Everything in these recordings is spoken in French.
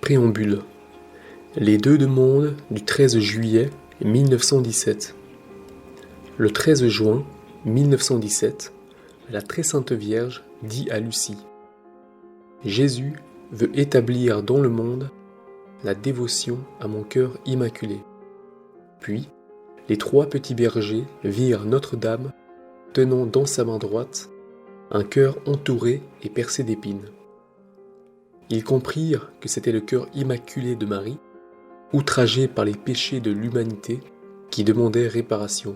Préambule. Les deux demandes du 13 juillet 1917. Le 13 juin 1917, la Très Sainte Vierge dit à Lucie : Jésus veut établir dans le monde la dévotion à mon cœur immaculé. Puis, les trois petits bergers virent Notre-Dame tenant dans sa main droite un cœur entouré et percé d'épines. Ils comprirent que c'était le cœur immaculé de Marie, outragé par les péchés de l'humanité, qui demandait réparation.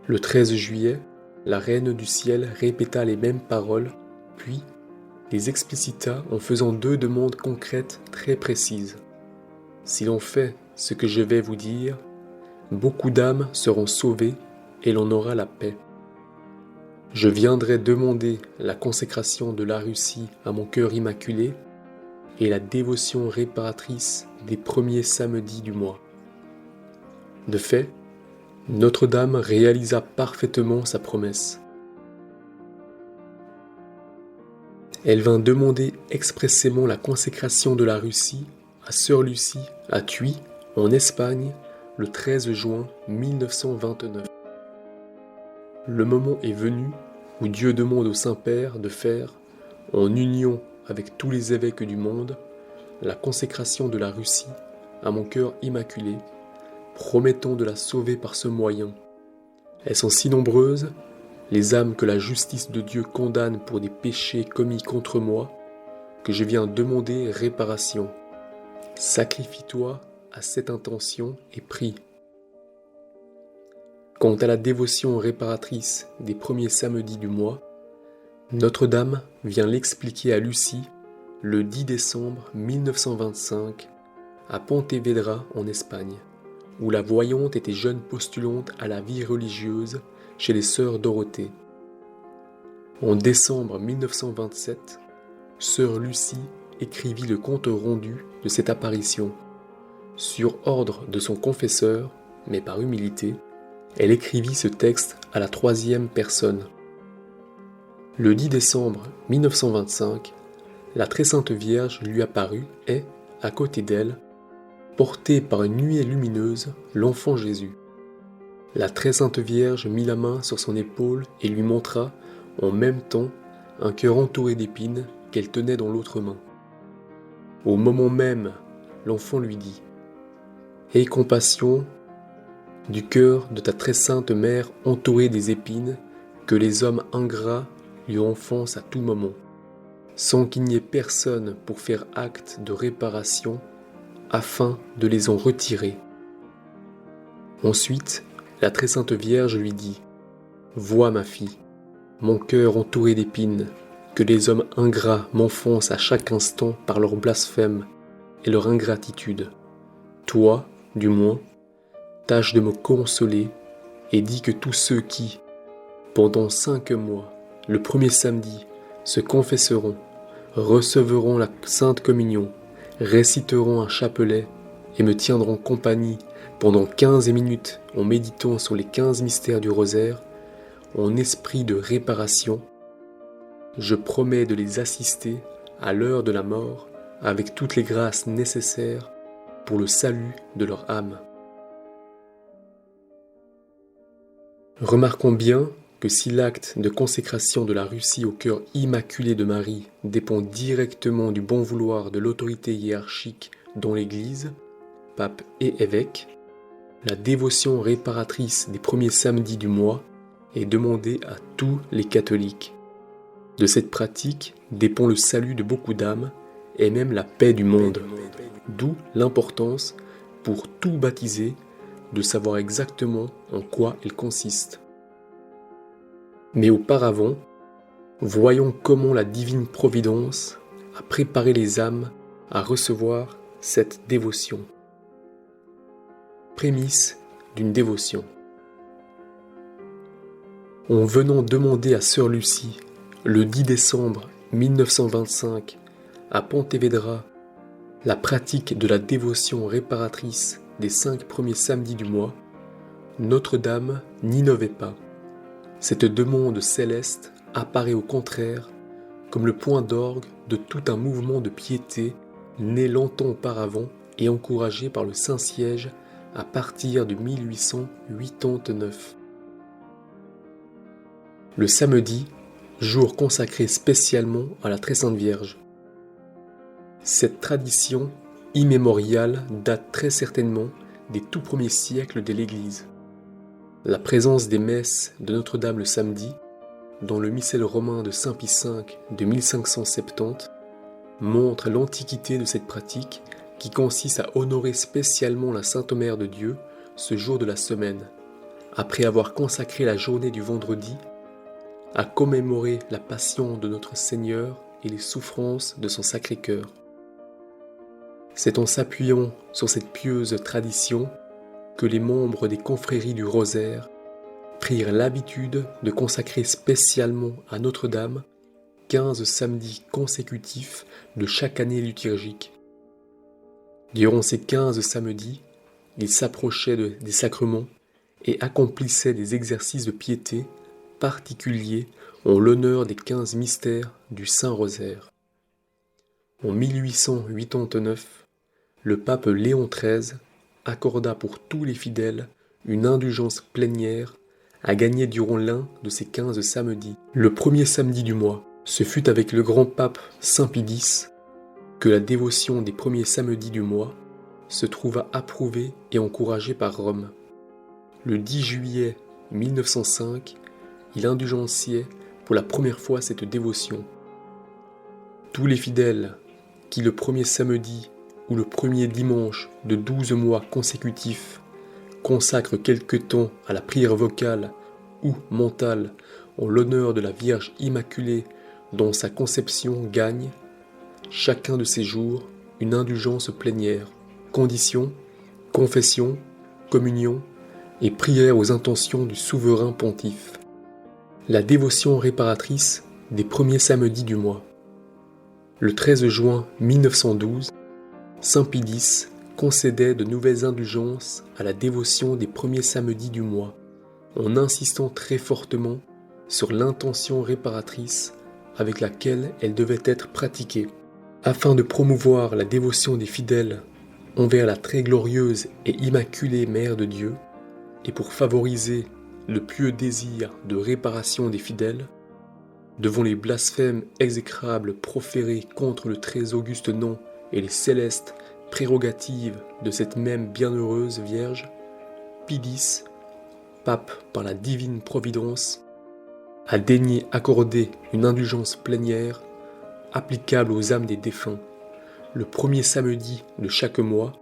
Le 13 juillet, la Reine du Ciel répéta les mêmes paroles, puis les explicita en faisant deux demandes concrètes très précises. Si l'on fait ce que je vais vous dire, beaucoup d'âmes seront sauvées et l'on aura la paix. Je viendrai demander la consécration de la Russie à mon cœur immaculé et la dévotion réparatrice des premiers samedis du mois. De fait, Notre-Dame réalisa parfaitement sa promesse. Elle vint demander expressément la consécration de la Russie à Sœur Lucie à Tuy, en Espagne, le 13 juin 1929. Le moment est venu où Dieu demande au Saint-Père de faire, en union avec tous les évêques du monde, la consécration de la Russie à mon cœur immaculé, promettant de la sauver par ce moyen. Elles sont si nombreuses, les âmes que la justice de Dieu condamne pour des péchés commis contre moi, que je viens demander réparation. Sacrifie-toi à cette intention et prie. Quant à la dévotion réparatrice des premiers samedis du mois, Notre-Dame vient l'expliquer à Lucie le 10 décembre 1925 à Pontevedra en Espagne, où la voyante était jeune postulante à la vie religieuse chez les sœurs Dorothée. En décembre 1927, sœur Lucie écrivit le compte rendu de cette apparition. Sur ordre de son confesseur, mais par humilité, elle écrivit ce texte à la troisième personne. Le 10 décembre 1925, la Très Sainte Vierge lui apparut et, à côté d'elle, porté par une nuée lumineuse, l'enfant Jésus. La Très Sainte Vierge mit la main sur son épaule et lui montra, en même temps, un cœur entouré d'épines qu'elle tenait dans l'autre main. Au moment même, l'enfant lui dit : « Aie compassion du cœur de ta très sainte mère entourée des épines que les hommes ingrats lui enfoncent à tout moment, sans qu'il n'y ait personne pour faire acte de réparation afin de les en retirer. » Ensuite, la Très Sainte Vierge lui dit : « Vois, ma fille, mon cœur entouré d'épines que les hommes ingrats m'enfoncent à chaque instant par leur blasphème et leur ingratitude. Toi, du moins, tâche de me consoler et dis que tous ceux qui, pendant 5 mois, le premier samedi, se confesseront, recevront la Sainte Communion, réciteront un chapelet et me tiendront compagnie pendant 15 minutes en méditant sur les 15 mystères du rosaire, en esprit de réparation, je promets de les assister à l'heure de la mort avec toutes les grâces nécessaires pour le salut de leur âme. Remarquons bien que si l'acte de consécration de la Russie au cœur immaculé de Marie dépend directement du bon vouloir de l'autorité hiérarchique dans l'Église, pape et évêque, la dévotion réparatrice des premiers samedis du mois est demandée à tous les catholiques. De cette pratique dépend le salut de beaucoup d'âmes et même la paix du monde, d'où l'importance pour tout baptisé de savoir exactement en quoi elle consiste. Mais auparavant, voyons comment la divine providence a préparé les âmes à recevoir cette dévotion. Prémisse d'une dévotion. En venant demander à Sœur Lucie, le 10 décembre 1925, à Pontevedra, la pratique de la dévotion réparatrice des 5 premiers samedis du mois, Notre-Dame n'innovait pas. Cette demande céleste apparaît au contraire comme le point d'orgue de tout un mouvement de piété né longtemps auparavant et encouragé par le Saint-Siège à partir de 1889. Le samedi, jour consacré spécialement à la Très Sainte Vierge. Cette tradition immémoriale date très certainement des tout premiers siècles de l'Église. La présence des messes de Notre-Dame le samedi, dans le missel romain de Saint Pie V de 1570, montre l'antiquité de cette pratique qui consiste à honorer spécialement la Sainte Mère de Dieu ce jour de la semaine, après avoir consacré la journée du vendredi à commémorer la passion de notre Seigneur et les souffrances de son Sacré-Cœur. C'est en s'appuyant sur cette pieuse tradition que les membres des confréries du Rosaire prirent l'habitude de consacrer spécialement à Notre-Dame 15 samedis consécutifs de chaque année liturgique. Durant ces 15 samedis, ils s'approchaient des sacrements et accomplissaient des exercices de piété particuliers en l'honneur des 15 mystères du Saint-Rosaire. En 1889, le pape Léon XIII accorda pour tous les fidèles une indulgence plénière à gagner durant l'un de ces 15 samedis. Le premier samedi du mois, ce fut avec le grand pape Saint Pie X que la dévotion des premiers samedis du mois se trouva approuvée et encouragée par Rome. Le 10 juillet 1905, il indulgentiait pour la première fois cette dévotion. Tous les fidèles qui le premier samedi ou le premier dimanche de 12 mois consécutifs consacrent quelque temps à la prière vocale ou mentale en l'honneur de la Vierge Immaculée dont sa conception gagne, chacun de ces jours, une indulgence plénière. Conditions, confession, communion et prière aux intentions du souverain pontife. La dévotion réparatrice des premiers samedis du mois. Le 13 juin 1912, Saint Pie X concédait de nouvelles indulgences à la dévotion des premiers samedis du mois, en insistant très fortement sur l'intention réparatrice avec laquelle elle devait être pratiquée. Afin de promouvoir la dévotion des fidèles envers la très glorieuse et immaculée Mère de Dieu, et pour favoriser le pieux désir de réparation des fidèles, devant les blasphèmes exécrables proférés contre le très auguste nom et les célestes prérogatives de cette même bienheureuse Vierge, Pie X, pape par la divine providence, a daigné accorder une indulgence plénière applicable aux âmes des défunts, le premier samedi de chaque mois,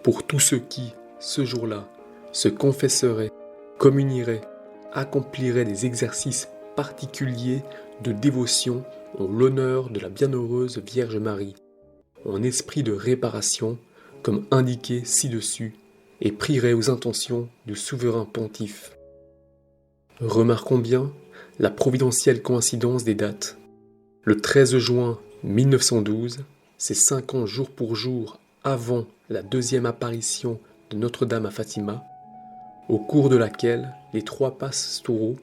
pour tous ceux qui, ce jour-là, se confesseraient, communieraient, accompliraient des exercices particuliers de dévotion en l'honneur de la bienheureuse Vierge Marie, en esprit de réparation, comme indiqué ci-dessus, et prieraient aux intentions du souverain pontife. Remarquons bien la providentielle coïncidence des dates. Le 13 juin 1912, c'est 5 ans jour pour jour avant la deuxième apparition de Notre-Dame à Fatima, au cours de laquelle les trois pastoraux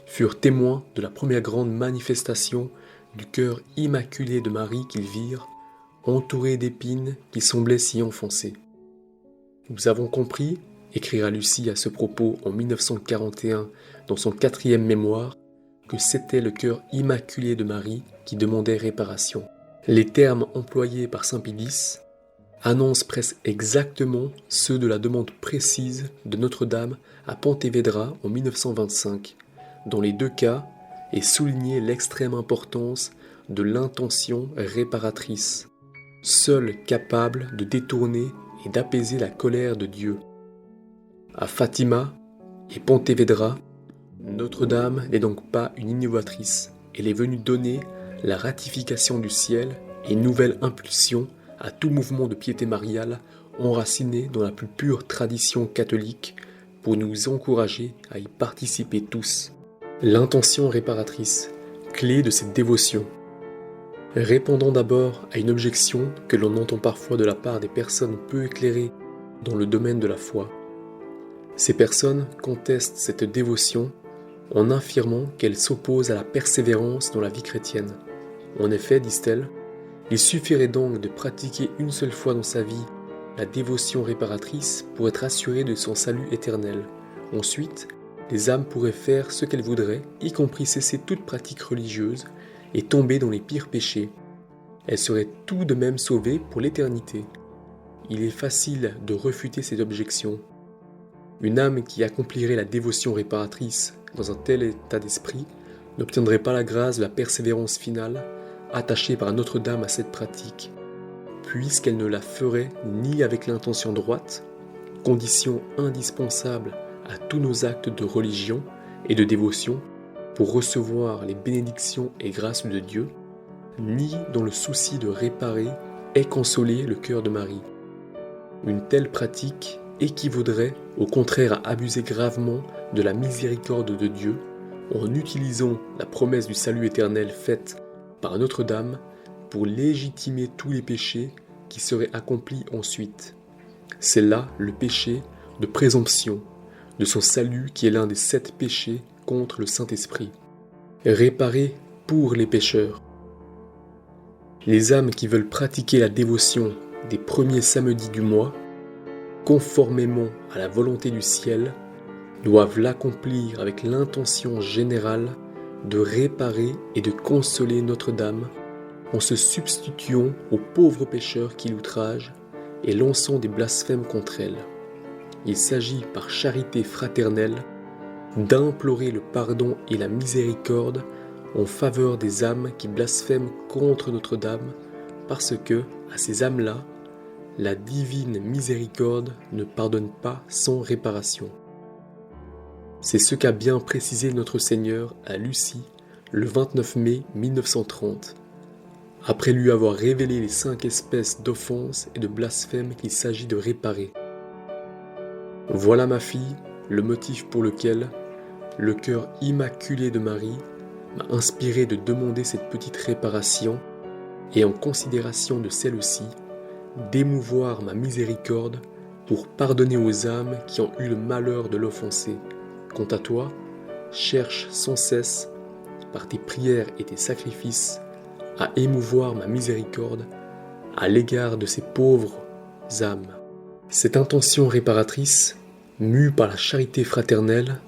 furent témoins de la première grande manifestation du cœur immaculé de Marie qu'ils virent, entouré d'épines qui semblaient s'y enfoncer. Nous avons compris, écrira Lucie à ce propos en 1941 dans son 4e mémoire, que c'était le cœur immaculé de Marie qui demandait réparation. Les termes employés par saint Pie X annoncent presque exactement ceux de la demande précise de Notre-Dame à Pontevedra en 1925. Dans les deux cas est soulignée l'extrême importance de l'intention réparatrice, seule capable de détourner et d'apaiser la colère de Dieu. À Fatima et Pontevedra, Notre-Dame n'est donc pas une innovatrice, elle est venue donner la ratification du ciel et une nouvelle impulsion à tout mouvement de piété mariale enraciné dans la plus pure tradition catholique pour nous encourager à y participer tous. L'intention réparatrice, clé de cette dévotion. Répondons d'abord à une objection que l'on entend parfois de la part des personnes peu éclairées dans le domaine de la foi. Ces personnes contestent cette dévotion en affirmant qu'elle s'oppose à la persévérance dans la vie chrétienne. En effet, disent-elles, Il suffirait donc de pratiquer une seule fois dans sa vie la dévotion réparatrice pour être assuré de son salut éternel. Ensuite, les âmes pourraient faire ce qu'elles voudraient, y compris cesser toute pratique religieuse et tomber dans les pires péchés. Elles seraient tout de même sauvées pour l'éternité. Il est facile de refuter cette objection. Une âme qui accomplirait la dévotion réparatrice dans un tel état d'esprit n'obtiendrait pas la grâce de la persévérance finale attachée par Notre-Dame à cette pratique, puisqu'elle ne la ferait ni avec l'intention droite, condition indispensable à tous nos actes de religion et de dévotion pour recevoir les bénédictions et grâces de Dieu, ni dans le souci de réparer et consoler le cœur de Marie. Une telle pratique équivaudrait au contraire à abuser gravement de la miséricorde de Dieu en utilisant la promesse du salut éternel faite par Notre-Dame pour légitimer tous les péchés qui seraient accomplis ensuite. C'est là le péché de présomption de son salut qui est l'un des 7 péchés contre le Saint-Esprit. Réparer pour les pécheurs. Les âmes qui veulent pratiquer la dévotion des premiers samedis du mois, conformément à la volonté du ciel, doivent l'accomplir avec l'intention générale de réparer et de consoler Notre-Dame en se substituant aux pauvres pécheurs qui l'outragent et lançant des blasphèmes contre elle. Il s'agit par charité fraternelle d'implorer le pardon et la miséricorde en faveur des âmes qui blasphèment contre Notre-Dame, parce que, à ces âmes-là, la divine miséricorde ne pardonne pas sans réparation. C'est ce qu'a bien précisé notre Seigneur à Lucie le 29 mai 1930, après lui avoir révélé les 5 espèces d'offenses et de blasphèmes qu'il s'agit de réparer. Voilà, ma fille, le motif pour lequel le cœur immaculé de Marie m'a inspiré de demander cette petite réparation et en considération de celle-ci, d'émouvoir ma miséricorde pour pardonner aux âmes qui ont eu le malheur de l'offenser. Quant à toi, cherche sans cesse, par tes prières et tes sacrifices, à émouvoir ma miséricorde à l'égard de ces pauvres âmes. Cette intention réparatrice, mue par la charité fraternelle,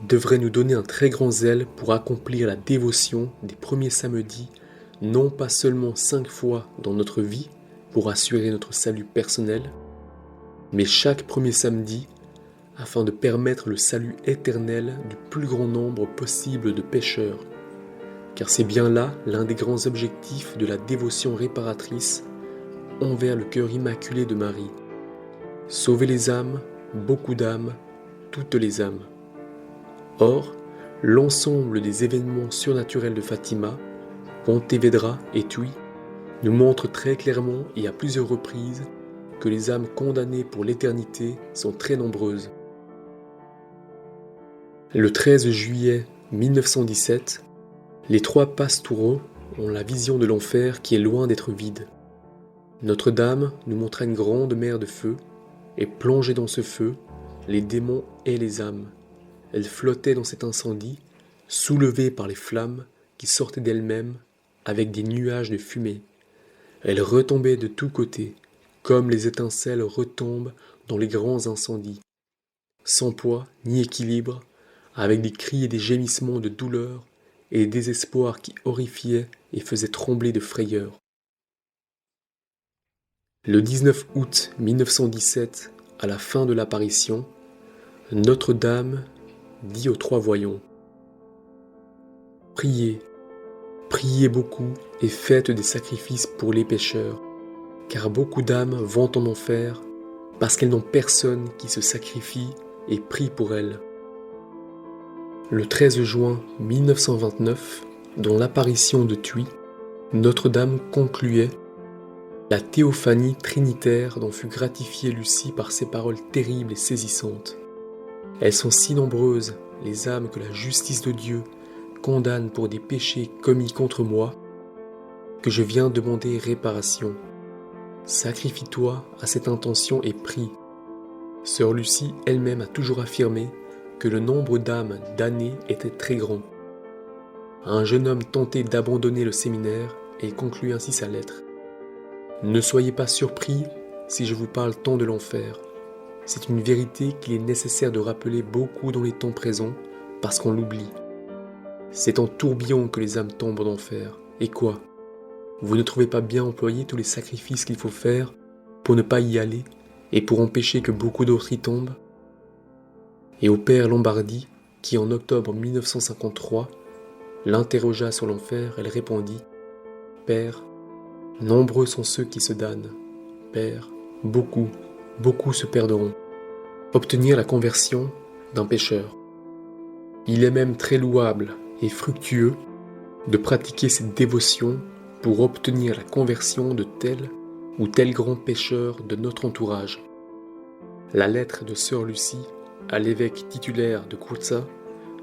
devrait nous donner un très grand zèle pour accomplir la dévotion des premiers samedis, non pas seulement 5 fois dans notre vie pour assurer notre salut personnel, mais chaque premier samedi afin de permettre le salut éternel du plus grand nombre possible de pécheurs. Car c'est bien là l'un des grands objectifs de la dévotion réparatrice envers le cœur immaculé de Marie. Sauver les âmes, beaucoup d'âmes, toutes les âmes. Or, l'ensemble des événements surnaturels de Fatima, Pontevedra et Tui, nous montre très clairement et à plusieurs reprises que les âmes condamnées pour l'éternité sont très nombreuses. Le 13 juillet 1917, les 3 pastoureaux ont la vision de l'enfer qui est loin d'être vide. Notre-Dame nous montra une grande mer de feu, et plongée dans ce feu, les démons et les âmes. Elles flottaient dans cet incendie, soulevées par les flammes qui sortaient d'elles-mêmes avec des nuages de fumée. Elles retombaient de tous côtés, comme les étincelles retombent dans les grands incendies, sans poids ni équilibre, avec des cris et des gémissements de douleur et des désespoirs qui horrifiaient et faisaient trembler de frayeur. Le 19 août 1917, à la fin de l'apparition, Notre-Dame dit aux 3 voyants : « Priez, priez beaucoup et faites des sacrifices pour les pécheurs, car beaucoup d'âmes vont en enfer parce qu'elles n'ont personne qui se sacrifie et prie pour elles. » Le 13 juin 1929, dans l'apparition de Tui, Notre-Dame concluait la théophanie trinitaire dont fut gratifiée Lucie par ces paroles terribles et saisissantes. Elles sont si nombreuses, les âmes que la justice de Dieu condamne pour des péchés commis contre moi, que je viens demander réparation. Sacrifie-toi à cette intention et prie. Sœur Lucie elle-même a toujours affirmé que le nombre d'âmes damnées était très grand. Un jeune homme tentait d'abandonner le séminaire et conclut ainsi sa lettre. Ne soyez pas surpris si je vous parle tant de l'enfer. C'est une vérité qu'il est nécessaire de rappeler beaucoup dans les temps présents parce qu'on l'oublie. C'est en tourbillon que les âmes tombent en enfer. Et quoi? Vous ne trouvez pas bien employer tous les sacrifices qu'il faut faire pour ne pas y aller et pour empêcher que beaucoup d'autres y tombent? Et au père Lombardi, qui en octobre 1953 l'interrogea sur l'enfer, elle répondit: Père, nombreux sont ceux qui se damnent. Père, beaucoup, beaucoup se perdront. Obtenir la conversion d'un pécheur. Il est même très louable et fructueux de pratiquer cette dévotion pour obtenir la conversion de tel ou tel grand pécheur de notre entourage. La lettre de Sœur Lucie à l'évêque titulaire de Curzia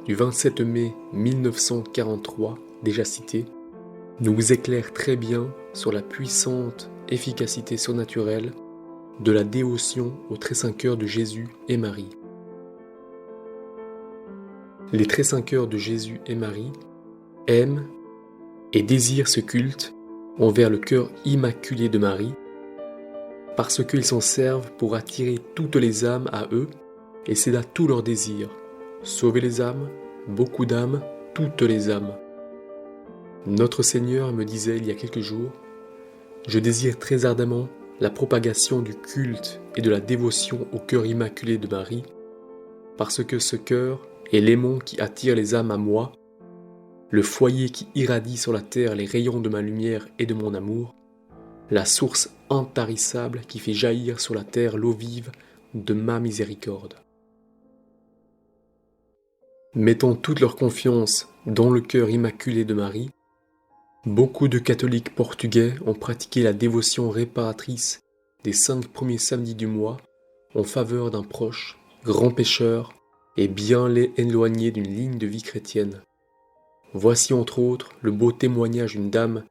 du 27 mai 1943, déjà citée, nous éclaire très bien sur la puissante efficacité surnaturelle de la dévotion au très saint cœur de Jésus et Marie. Les très saints cœurs de Jésus et Marie aiment et désirent ce culte envers le cœur immaculé de Marie, parce qu'ils s'en servent pour attirer toutes les âmes à eux, et c'est là tout leur désir, sauver les âmes, beaucoup d'âmes, toutes les âmes. Notre Seigneur me disait il y a quelques jours: je désire très ardemment la propagation du culte et de la dévotion au cœur immaculé de Marie, parce que ce cœur est l'aimant qui attire les âmes à moi, le foyer qui irradie sur la terre les rayons de ma lumière et de mon amour, la source intarissable qui fait jaillir sur la terre l'eau vive de ma miséricorde. Mettant toute leur confiance dans le cœur immaculé de Marie, beaucoup de catholiques portugais ont pratiqué la dévotion réparatrice des 5 premiers samedis du mois en faveur d'un proche, grand pécheur et bien éloigné d'une ligne de vie chrétienne. Voici entre autres le beau témoignage d'une dame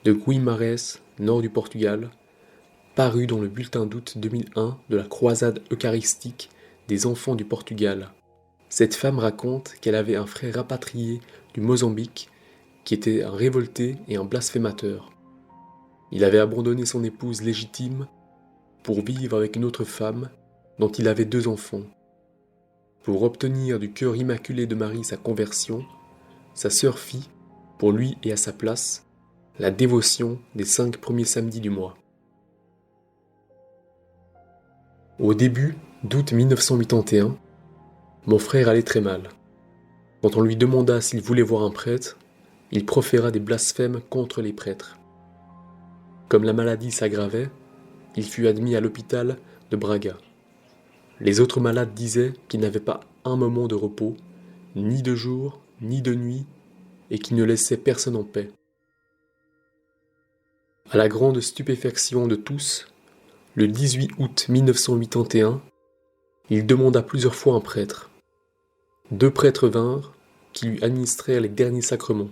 de Guimarães, nord du Portugal, paru dans le bulletin d'août 2001 de la croisade eucharistique des enfants du Portugal. Cette femme raconte qu'elle avait un frère rapatrié du Mozambique qui était un révolté et un blasphémateur. Il avait abandonné son épouse légitime pour vivre avec une autre femme dont il avait 2 enfants. Pour obtenir du cœur immaculé de Marie sa conversion, sa sœur fit, pour lui et à sa place, la dévotion des 5 premiers samedis du mois. Au début d'août 1981, mon frère allait très mal. Quand on lui demanda s'il voulait voir un prêtre, il proféra des blasphèmes contre les prêtres. Comme la maladie s'aggravait, il fut admis à l'hôpital de Braga. Les autres malades disaient qu'il n'avait pas un moment de repos, ni de jour, ni de nuit, et qu'il ne laissait personne en paix. À la grande stupéfaction de tous, le 18 août 1981, il demanda plusieurs fois un prêtre. 2 prêtres vinrent, qui lui administrèrent les derniers sacrements.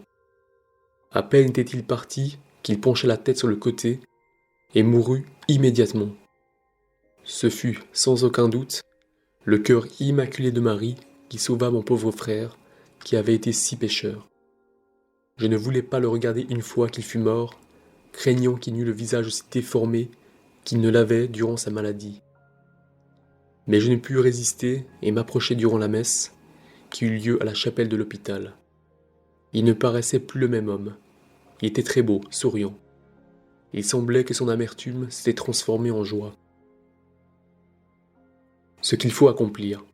À peine était-il parti qu'il pencha la tête sur le côté et mourut immédiatement. Ce fut, sans aucun doute, le cœur immaculé de Marie qui sauva mon pauvre frère, qui avait été si pécheur. Je ne voulais pas le regarder une fois qu'il fut mort, craignant qu'il n'eût le visage aussi déformé qu'il ne l'avait durant sa maladie. Mais je ne pus résister et m'approcher durant la messe, qui eut lieu à la chapelle de l'hôpital. Il ne paraissait plus le même homme. Il était très beau, souriant. Il semblait que son amertume s'était transformée en joie. Ce qu'il faut accomplir.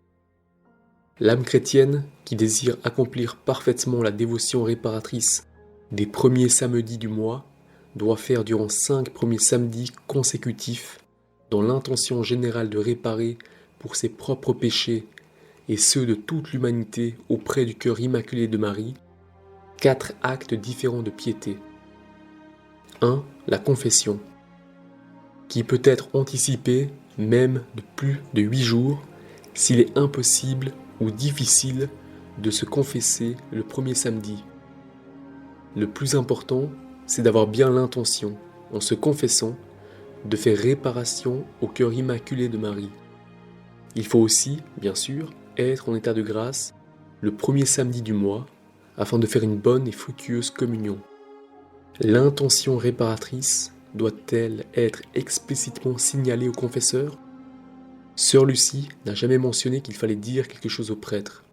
L'âme chrétienne qui désire accomplir parfaitement la dévotion réparatrice des premiers samedis du mois doit faire durant 5 premiers samedis consécutifs, dans l'intention générale de réparer pour ses propres péchés et ceux de toute l'humanité auprès du cœur immaculé de Marie, 4 actes différents de piété. 1. La confession, qui peut être anticipée même de plus de 8 jours s'il est impossible ou difficile de se confesser le premier samedi. Le plus important, c'est d'avoir bien l'intention, en se confessant, de faire réparation au cœur immaculé de Marie. Il faut aussi, bien sûr, être en état de grâce le premier samedi du mois afin de faire une bonne et fructueuse communion. L'intention réparatrice doit-elle être explicitement signalée au confesseur? Sœur Lucie n'a jamais mentionné qu'il fallait dire quelque chose au prêtre.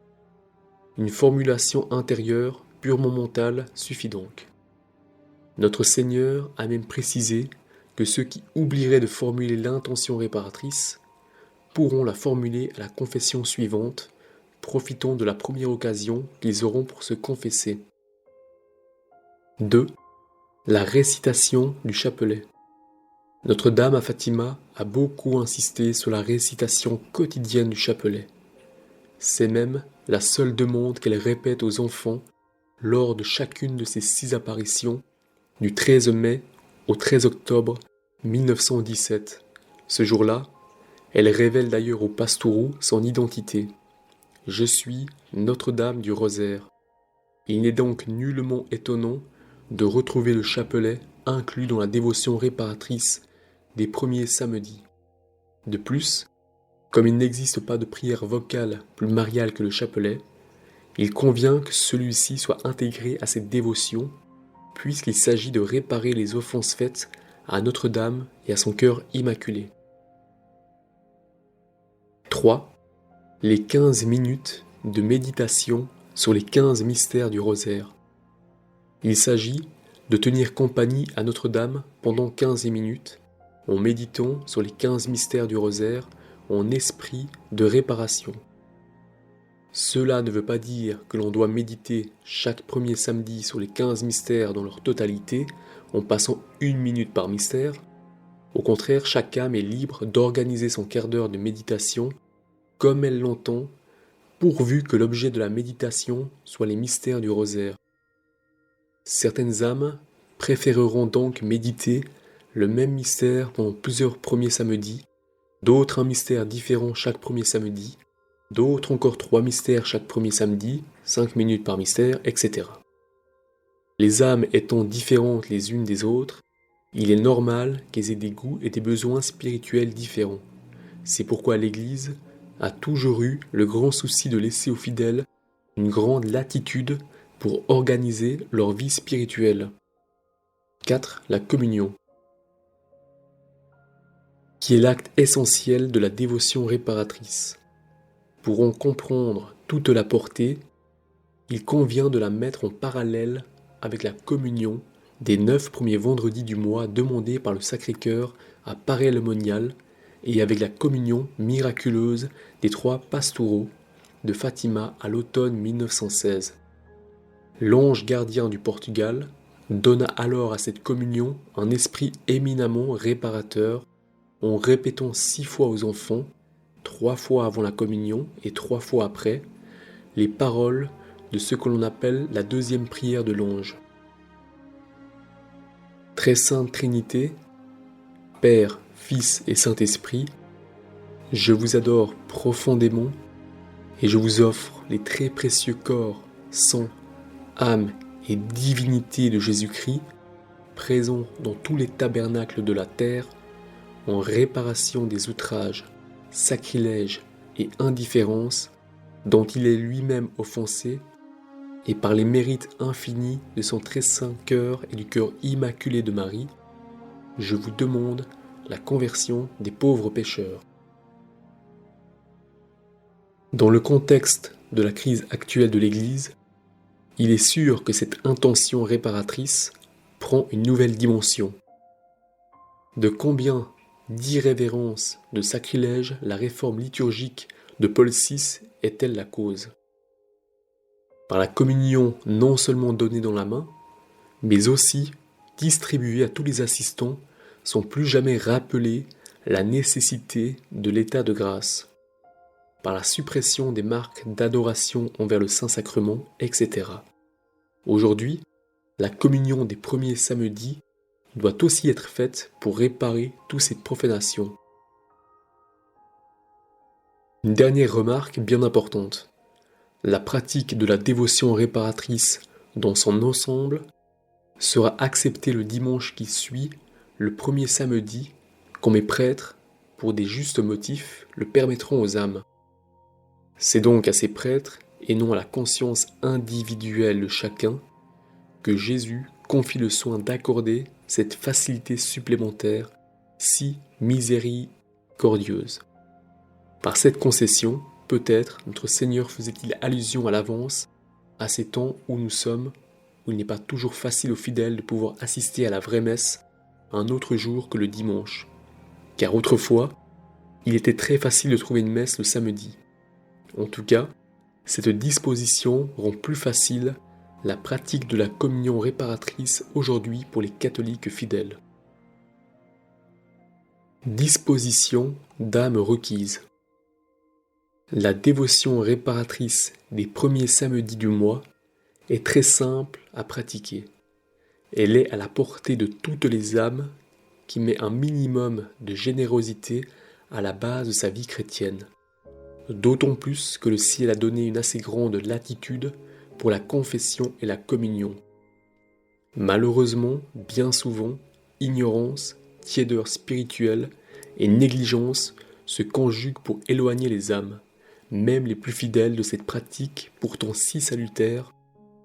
Une formulation intérieure, purement mentale, suffit donc. Notre Seigneur a même précisé que ceux qui oublieraient de formuler l'intention réparatrice pourront la formuler à la confession suivante, profitant de la première occasion qu'ils auront pour se confesser. 2. La récitation du chapelet. Notre-Dame à Fatima a beaucoup insisté sur la récitation quotidienne du chapelet. C'est même la seule demande qu'elle répète aux enfants lors de chacune de ses 6 apparitions, du 13 mai au 13 octobre 1917. Ce jour-là, elle révèle d'ailleurs aux Pastoureaux son identité. « Je suis Notre-Dame du Rosaire ». Il n'est donc nullement étonnant de retrouver le chapelet inclus dans la dévotion réparatrice des premiers samedis. De plus, comme il n'existe pas de prière vocale plus mariale que le chapelet, il convient que celui-ci soit intégré à cette dévotion, puisqu'il s'agit de réparer les offenses faites à Notre-Dame et à son cœur immaculé. 3. Les 15 minutes de méditation sur les 15 mystères du rosaire. Il s'agit de tenir compagnie à Notre-Dame pendant 15 minutes, en méditant sur les 15 mystères du rosaire en esprit de réparation. Cela ne veut pas dire que l'on doit méditer chaque premier samedi sur les 15 mystères dans leur totalité en passant 1 minute par mystère. Au contraire, chaque âme est libre d'organiser son quart d'heure de méditation comme elle l'entend, pourvu que l'objet de la méditation soit les mystères du rosaire. Certaines âmes préféreront donc méditer le même mystère pendant plusieurs premiers samedis, d'autres un mystère différent chaque premier samedi, d'autres encore 3 mystères chaque premier samedi, 5 minutes par mystère, etc. Les âmes étant différentes les unes des autres, il est normal qu'elles aient des goûts et des besoins spirituels différents. C'est pourquoi l'Église a toujours eu le grand souci de laisser aux fidèles une grande latitude pour organiser leur vie spirituelle. 4. La communion, qui est l'acte essentiel de la dévotion réparatrice. Pour en comprendre toute la portée, il convient de la mettre en parallèle avec la communion des 9 premiers vendredis du mois demandés par le Sacré-Cœur à Paray-le-Monial et avec la communion miraculeuse des 3 Pastoureaux de Fatima à l'automne 1916. L'ange gardien du Portugal donna alors à cette communion un esprit éminemment réparateur en répétant 6 fois aux enfants, 3 fois avant la communion et 3 fois après, les paroles de ce que l'on appelle la deuxième prière de l'ange. Très sainte Trinité, Père, Fils et Saint-Esprit, je vous adore profondément et je vous offre les très précieux corps, sang, âme et divinité de Jésus-Christ, présents dans tous les tabernacles de la terre, en réparation des outrages, sacrilèges et indifférences dont il est lui-même offensé, et par les mérites infinis de son très saint cœur et du cœur immaculé de Marie, je vous demande la conversion des pauvres pécheurs. Dans le contexte de la crise actuelle de l'Église, il est sûr que cette intention réparatrice prend une nouvelle dimension. De combien d'irrévérences, de sacrilèges la réforme liturgique de Paul VI est-elle la cause? Par la communion non seulement donnée dans la main, mais aussi distribuée à tous les assistants, sont plus jamais rappelés la nécessité de l'état de grâce, par la suppression des marques d'adoration envers le Saint-Sacrement, etc. Aujourd'hui, la communion des premiers samedis doit aussi être faite pour réparer toutes ces profanations. Une dernière remarque bien importante. La pratique de la dévotion réparatrice dans son ensemble sera acceptée le dimanche qui suit le premier samedi quand mes prêtres, pour des justes motifs, le permettront aux âmes. C'est donc à ces prêtres, et non à la conscience individuelle de chacun, que Jésus confie le soin d'accorder cette facilité supplémentaire si miséricordieuse. Par cette concession, peut-être notre Seigneur faisait-il allusion à l'avance à ces temps où nous sommes, où il n'est pas toujours facile aux fidèles de pouvoir assister à la vraie messe un autre jour que le dimanche. Car autrefois, il était très facile de trouver une messe le samedi. En tout cas, cette disposition rend plus facile la pratique de la communion réparatrice aujourd'hui pour les catholiques fidèles. Disposition d'âme requise. La dévotion réparatrice des premiers samedis du mois est très simple à pratiquer. Elle est à la portée de toutes les âmes qui met un minimum de générosité à la base de sa vie chrétienne. D'autant plus que le ciel a donné une assez grande latitude pour la confession et la communion. Malheureusement, bien souvent, ignorance, tiédeur spirituelle et négligence se conjuguent pour éloigner les âmes, même les plus fidèles, de cette pratique pourtant si salutaire,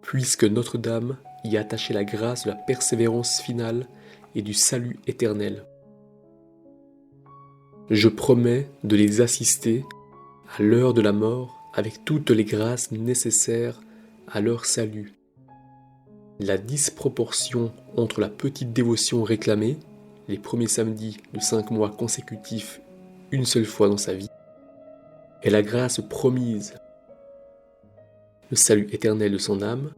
puisque Notre-Dame y a attaché la grâce de la persévérance finale et du salut éternel. Je promets de les assister à l'heure de la mort avec toutes les grâces nécessaires à leur salut. La disproportion entre la petite dévotion réclamée, les premiers samedis de 5 mois consécutifs une seule fois dans sa vie, et la grâce promise, le salut éternel de son âme,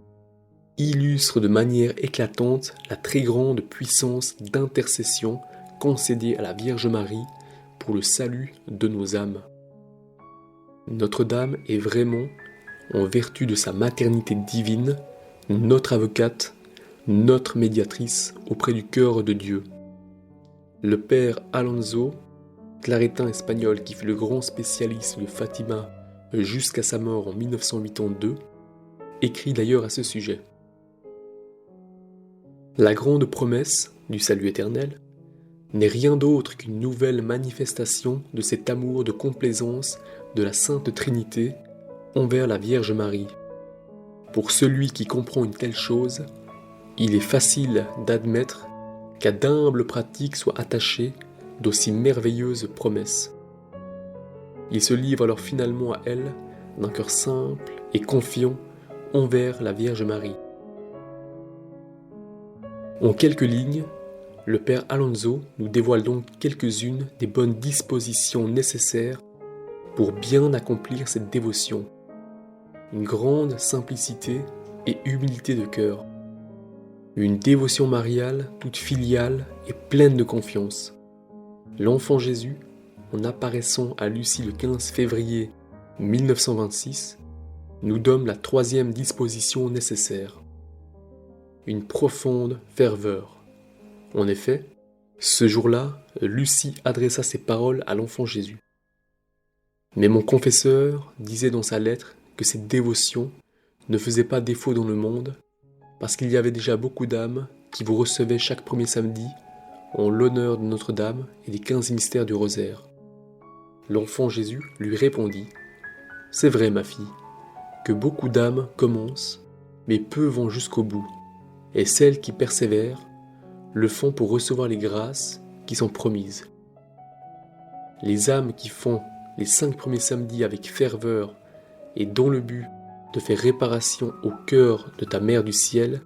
illustre de manière éclatante la très grande puissance d'intercession concédée à la Vierge Marie pour le salut de nos âmes. Notre-Dame est vraiment, en vertu de sa maternité divine, notre avocate, notre médiatrice auprès du cœur de Dieu. Le père Alonso, claretin espagnol qui fut le grand spécialiste de Fatima jusqu'à sa mort en 1982, écrit d'ailleurs à ce sujet. La grande promesse du salut éternel n'est rien d'autre qu'une nouvelle manifestation de cet amour de complaisance de la Sainte Trinité envers la Vierge Marie. Pour celui qui comprend une telle chose, il est facile d'admettre qu'à d'humbles pratiques soient attachées d'aussi merveilleuses promesses. Il se livre alors finalement à elle d'un cœur simple et confiant envers la Vierge Marie. En quelques lignes, le père Alonso nous dévoile donc quelques-unes des bonnes dispositions nécessaires pour bien accomplir cette dévotion. Une grande simplicité et humilité de cœur. Une dévotion mariale toute filiale et pleine de confiance. L'enfant Jésus, en apparaissant à Lucie le 15 février 1926, nous donne la troisième disposition nécessaire. Une profonde ferveur. En effet, ce jour-là, Lucie adressa ses paroles à l'enfant Jésus. Mais mon confesseur disait dans sa lettre que cette dévotion ne faisait pas défaut dans le monde, parce qu'il y avait déjà beaucoup d'âmes qui vous recevaient chaque premier samedi en l'honneur de Notre-Dame et des 15 mystères du rosaire. L'enfant Jésus lui répondit : « C'est vrai, ma fille, que beaucoup d'âmes commencent, mais peu vont jusqu'au bout, et celles qui persévèrent le font pour recevoir les grâces qui sont promises. Les âmes qui font les 5 premiers samedis avec ferveur et dont le but de faire réparation au cœur de ta Mère du Ciel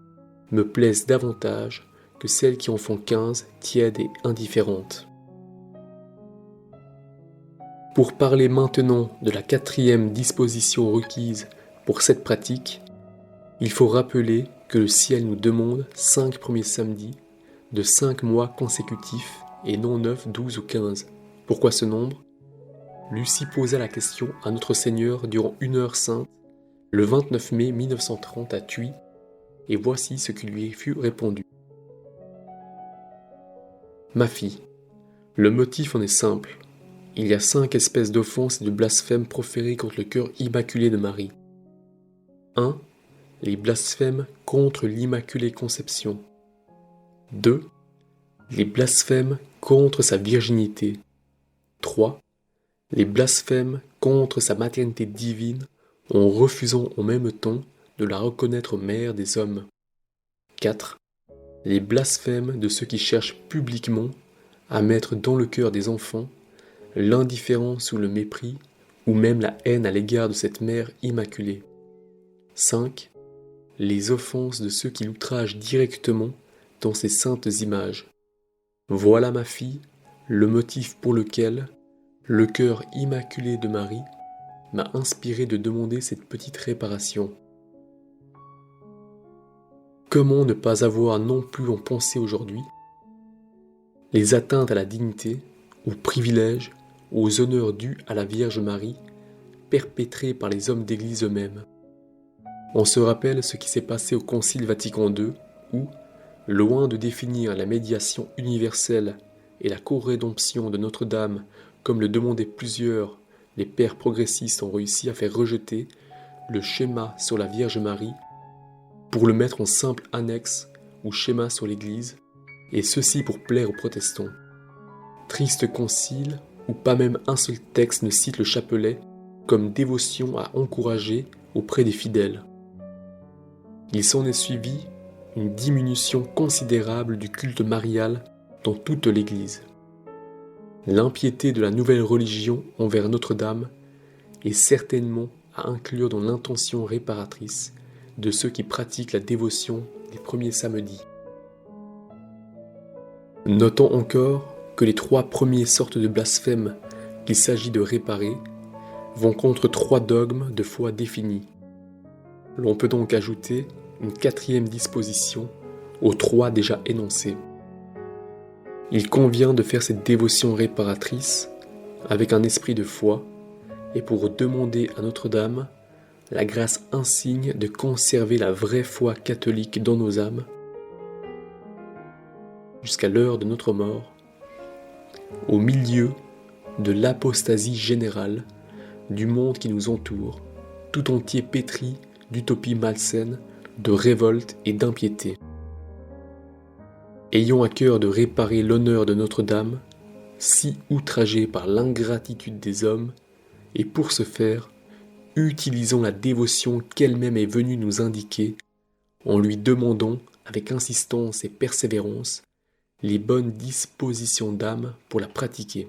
me plaisent davantage que celles qui en font 15 tièdes et indifférentes. » Pour parler maintenant de la 4e disposition requise pour cette pratique, il faut rappeler que le ciel nous demande 5 premiers samedis de 5 mois consécutifs et non 9, 12 ou 15. Pourquoi ce nombre ? Lucie posa la question à notre Seigneur durant une heure sainte, le 29 mai 1930 à Tuy, et voici ce qui lui fut répondu. Ma fille, le motif en est simple. Il y a 5 espèces d'offenses et de blasphèmes proférés contre le cœur immaculé de Marie. 1. Les blasphèmes contre l'Immaculée Conception. 2. Les blasphèmes contre sa virginité. 3. Les blasphèmes contre sa maternité divine en refusant en même temps de la reconnaître mère des hommes. 4. les blasphèmes de ceux qui cherchent publiquement à mettre dans le cœur des enfants l'indifférence ou le mépris, ou même la haine à l'égard de cette mère immaculée. 5. Les offenses de ceux qui l'outragent directement dans ces saintes images. Voilà ma fille, le motif pour lequel le cœur immaculé de Marie m'a inspiré de demander cette petite réparation. Comment ne pas avoir non plus en pensée aujourd'hui les atteintes à la dignité, aux privilèges, aux honneurs dus à la Vierge Marie, perpétrés par les hommes d'Église eux-mêmes. On se rappelle ce qui s'est passé au Concile Vatican II, où, loin de définir la médiation universelle et la co-rédemption de Notre-Dame comme le demandaient plusieurs, les pères progressistes ont réussi à faire rejeter le schéma sur la Vierge Marie pour le mettre en simple annexe ou schéma sur l'Église, et ceci pour plaire aux protestants. Triste concile où pas même un seul texte ne cite le chapelet comme dévotion à encourager auprès des fidèles. Il s'en est suivi une diminution considérable du culte marial dans toute l'Église. L'impiété de la nouvelle religion envers Notre-Dame est certainement à inclure dans l'intention réparatrice de ceux qui pratiquent la dévotion des premiers samedis. Notons encore que les 3 premières sortes de blasphèmes qu'il s'agit de réparer vont contre 3 dogmes de foi définis. L'on peut donc ajouter une 4e disposition aux 3 déjà énoncées. Il convient de faire cette dévotion réparatrice avec un esprit de foi et pour demander à Notre-Dame la grâce insigne de conserver la vraie foi catholique dans nos âmes jusqu'à l'heure de notre mort, au milieu de l'apostasie générale du monde qui nous entoure, tout entier pétri d'utopies malsaines, de révolte et d'impiété. Ayons à cœur de réparer l'honneur de Notre-Dame, si outragée par l'ingratitude des hommes, et pour ce faire, utilisons la dévotion qu'elle-même est venue nous indiquer, en lui demandant, avec insistance et persévérance, les bonnes dispositions d'âme pour la pratiquer.